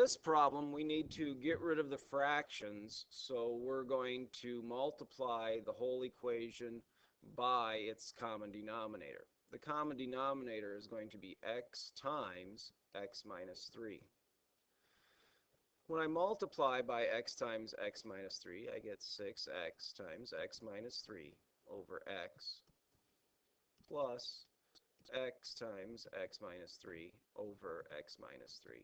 this problem, we need to get rid of the fractions, so we're going to multiply the whole equation by its common denominator. The common denominator is going to be x times x minus 3. When I multiply by x times x minus 3, I get 6x times x minus 3 over x plus x times x minus 3 over x minus 3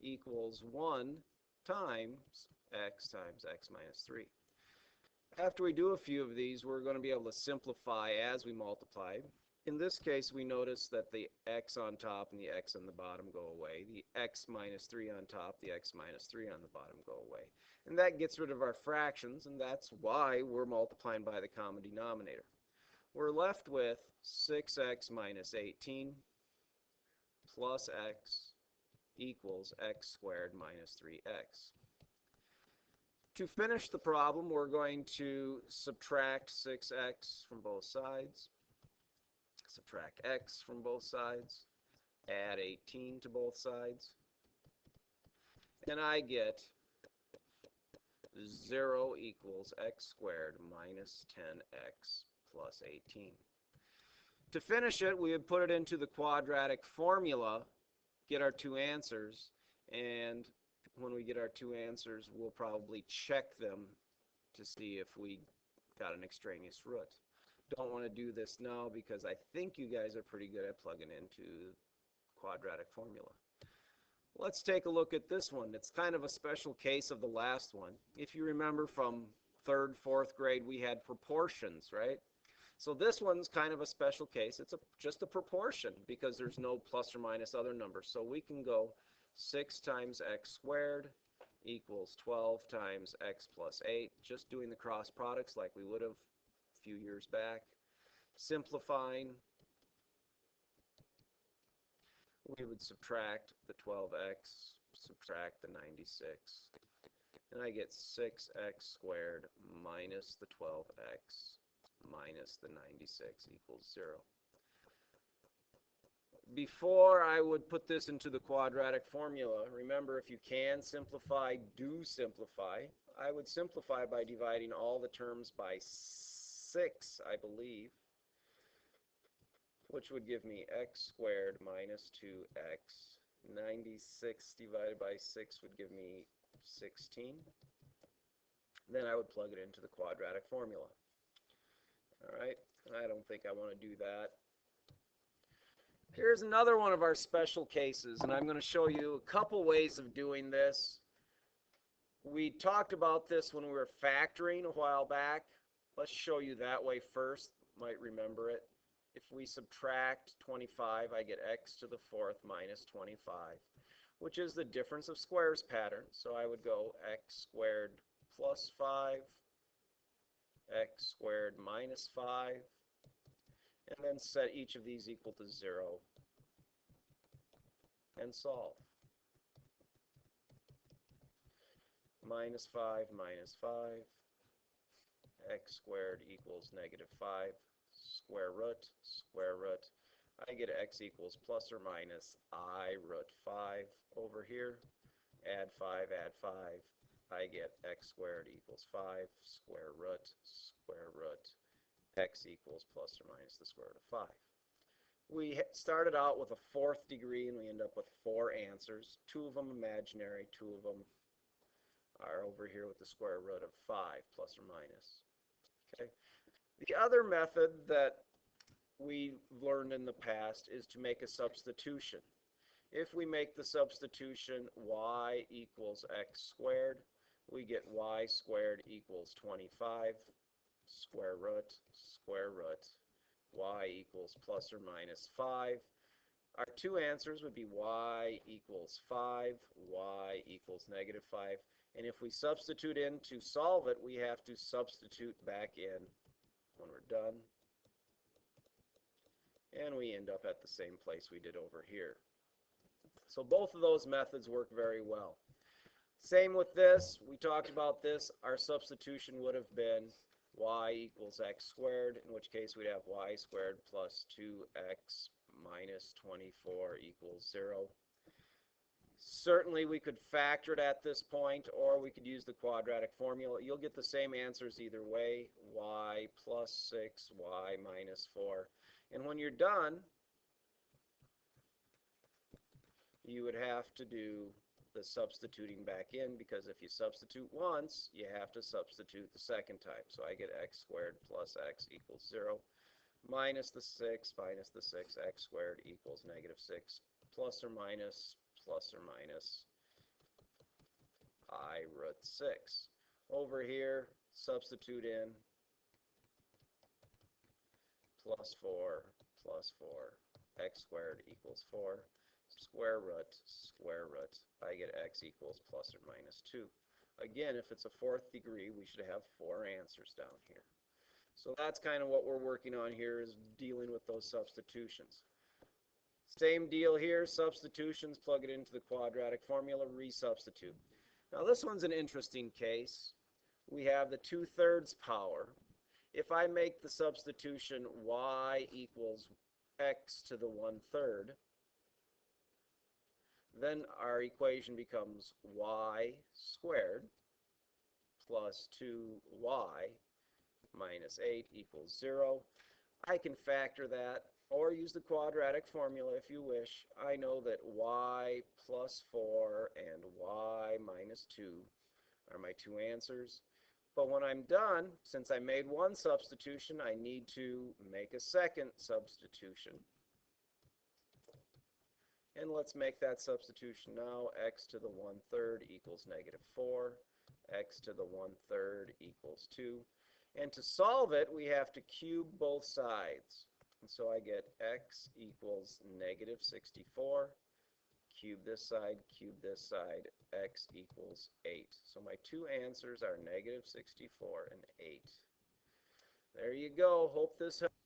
equals 1 times x minus 3. After we do a few of these, we're going to be able to simplify as we multiply. In this case, we notice that the x on top and the x on the bottom go away. The x minus 3 on top, the x minus 3 on the bottom go away. And that gets rid of our fractions, and that's why we're multiplying by the common denominator. We're left with 6x minus 18 plus x equals x squared minus 3x. To finish the problem, we're going to subtract 6x from both sides, subtract x from both sides, add 18 to both sides, and I get 0 equals x squared minus 10x plus 18. To finish it, we would put it into the quadratic formula, get our two answers, and when we get our two answers, we'll probably check them to see if we got an extraneous root. Don't want to do this now because I think you guys are pretty good at plugging into quadratic formula. Let's take a look at this one. It's kind of a special case of the last one. If you remember from 3rd, 4th grade, we had proportions, right? So this one's kind of a special case. It's just a proportion because there's no plus or minus other numbers. So we can go 6 times x squared equals 12 times x plus 8, just doing the cross products like we would have a few years back. Simplifying, we would subtract the 12x, subtract the 96, and I get 6x squared minus the 12x minus the 96 equals 0. Before I would put this into the quadratic formula, remember, if you can simplify, do simplify. I would simplify by dividing all the terms by 6, I believe, which would give me x squared minus 2x. 96 divided by 6 would give me 16. Then I would plug it into the quadratic formula. All right, I don't think I want to do that. Here's another one of our special cases, and I'm going to show you a couple ways of doing this. We talked about this when we were factoring a while back. Let's show you that way first. Might remember it. If we subtract 25, I get x to the 4th minus 25, which is the difference of squares pattern. So I would go x squared plus 5, x squared minus 5, and then set each of these equal to 0 and solve. Minus 5 minus 5, x squared equals negative 5, square root. I get x equals plus or minus I root 5 over here. Add 5, I get x squared equals 5, square root, x equals plus or minus the square root of 5. We started out with a 4th degree, and we end up with 4 answers. 2 of them imaginary, 2 of them are over here with the square root of 5, plus or minus. Okay. The other method that we learned in the past is to make a substitution. If we make the substitution y equals x squared, we get y squared equals 25, square root, y equals plus or minus 5. Our two answers would be y equals 5, y equals negative 5. And if we substitute in to solve it, we have to substitute back in when we're done. And we end up at the same place we did over here. So both of those methods work very well. Same with this. We talked about this. Our substitution would have been y equals x squared, in which case we'd have y squared plus 2x minus 24 equals 0. Certainly we could factor it at this point, or we could use the quadratic formula. You'll get the same answers either way, y plus 6, y minus 4. And when you're done, you would have to do the substituting back in, because if you substitute once, you have to substitute the second time. So I get x squared plus x equals 0, minus the 6 x squared equals negative 6, plus or minus I root 6. Over here, substitute in plus 4, x squared equals 4, square root, I get x equals plus or minus 2. Again, if it's a fourth degree, we should have 4 answers down here. So that's kind of what we're working on here, is dealing with those substitutions. Same deal here, substitutions, plug it into the quadratic formula, resubstitute. Now this one's an interesting case. We have the 2/3 power. If I make the substitution y equals x to the 1/3, then our equation becomes y squared plus 2y minus 8 equals 0. I can factor that or use the quadratic formula if you wish. I know that y plus 4 and y minus 2 are my two answers. But when I'm done, since I made one substitution, I need to make a second substitution. And let's make that substitution now. X to the 1/3 equals negative 4. X to the 1/3 equals 2. And to solve it, we have to cube both sides. And so I get x equals negative 64. Cube this side, x equals 8. So my two answers are negative 64 and 8. There you go. Hope this helps.